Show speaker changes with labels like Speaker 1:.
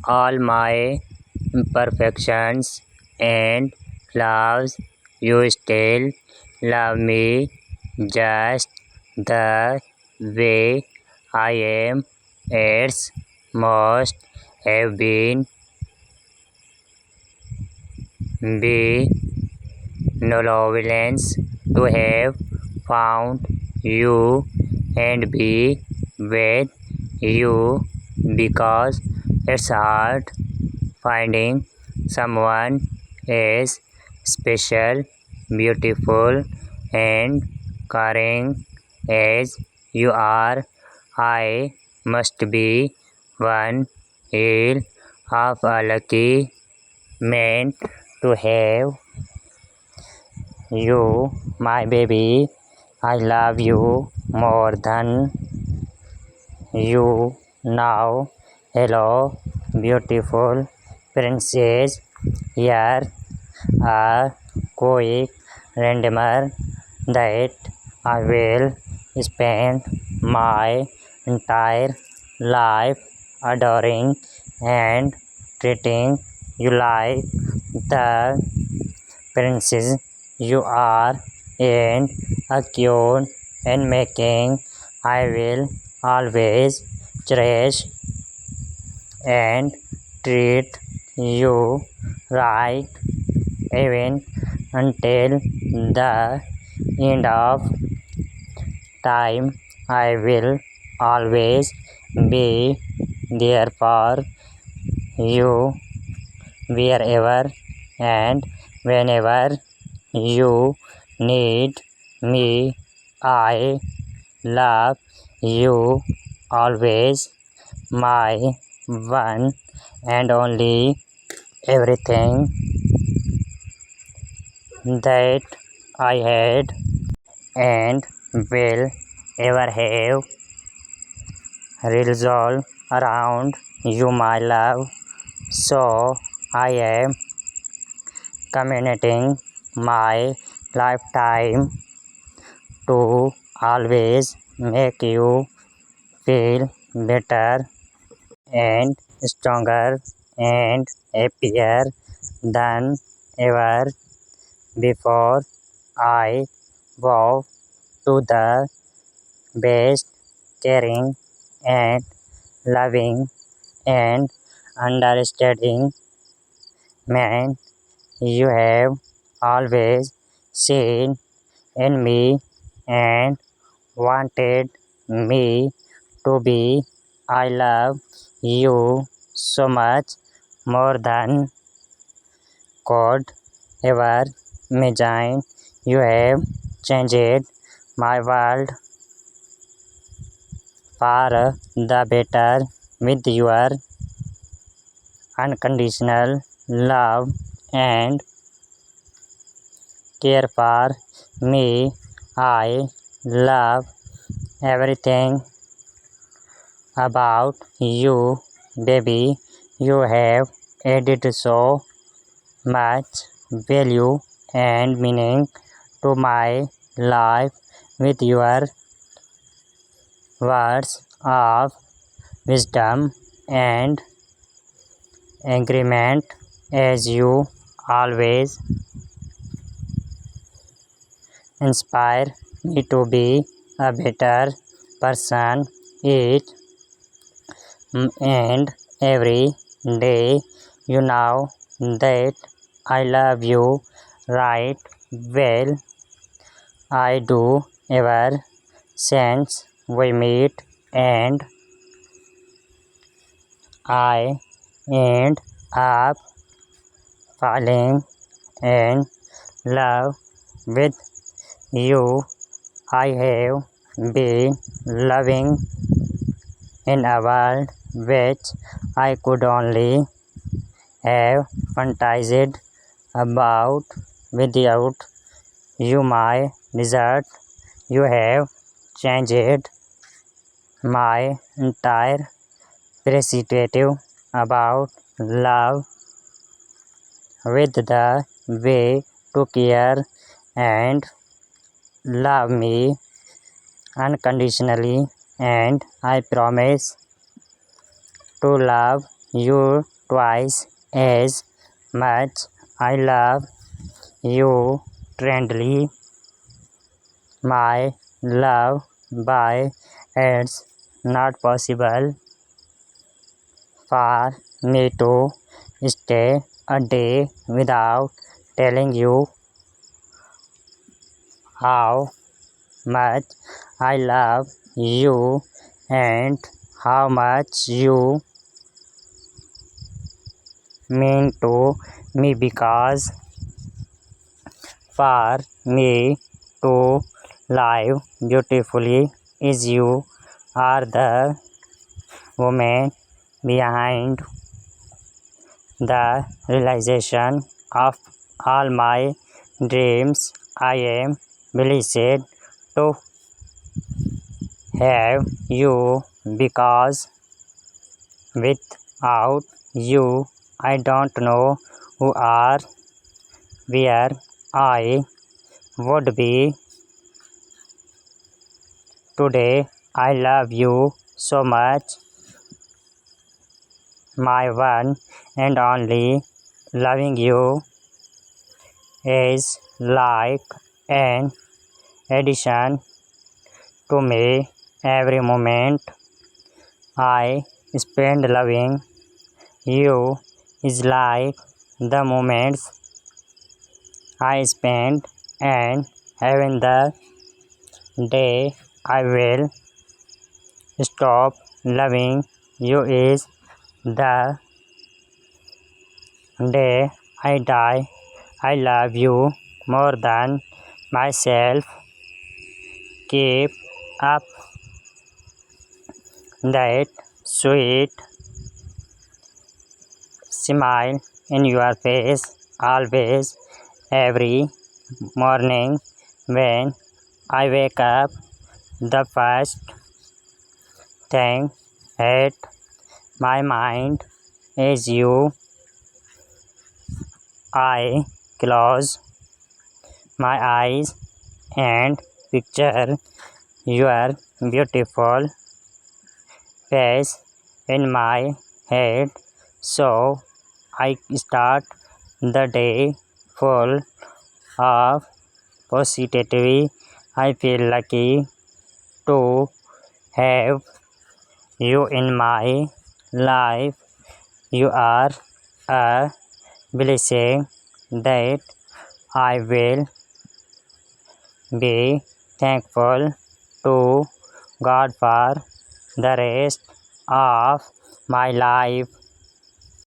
Speaker 1: all my imperfections and flaws, you still love me just the way I am. It's must have been benevolence to have found you and be with you, because it's hard finding someone as special, beautiful, and caring as you are. I must be one hell of a lucky man to have you, my baby. I love you more than you now. Hello, beautiful princess. Here a quick reminder that I will spend my entire life adoring and treating you like the princess you are, and a queen and making. I will always cherish and treat you right, even until the end of time. I will always be there for you wherever and whenever you need me. I love you always, my one and only. Everything that I had and will ever have revolve around you, my love. So I am committing my lifetime to always make you feel better and stronger and happier than ever before. I vow to the best, caring and loving and understanding man you have always seen in me and wanted me to be. I love you so much, more than could ever imagine. You have changed my world for the better with your unconditional love and care for me. I love everything about you, baby. You have added so much value and meaning to my life with your words of wisdom and agreement, as you always inspire me to be a better person each and every day. You know that I love you right well. I do ever since we meet, and I end up falling in love with you. I have been loving in a world which I could only have fantasized about without you, my desert. You have changed my entire perspective about love with the way to care and love me unconditionally, and I promise to love you twice as much. I love you tenderly, my love, but it's not possible for me to stay a day without telling you how much I love you and how much you mean to me, because for me to live beautifully is you are the woman behind the realization of all my dreams. I am blessed to have you, because without you I don't know who or where I would be today. I love you so much, my one and only. Loving you is like an addition to me. Every moment I spend loving you is like the moments I spend and having the day I will stop loving you is the day I die. I love you more than myself. Keep up that sweet smile in your face always. Every morning when I wake up, the first thing at my mind is you. I close my eyes and picture your beautiful face in my head, so I start the day full of positivity. I feel lucky to have you in my life. You are a blessing that I will be thankful to God for the rest of my life.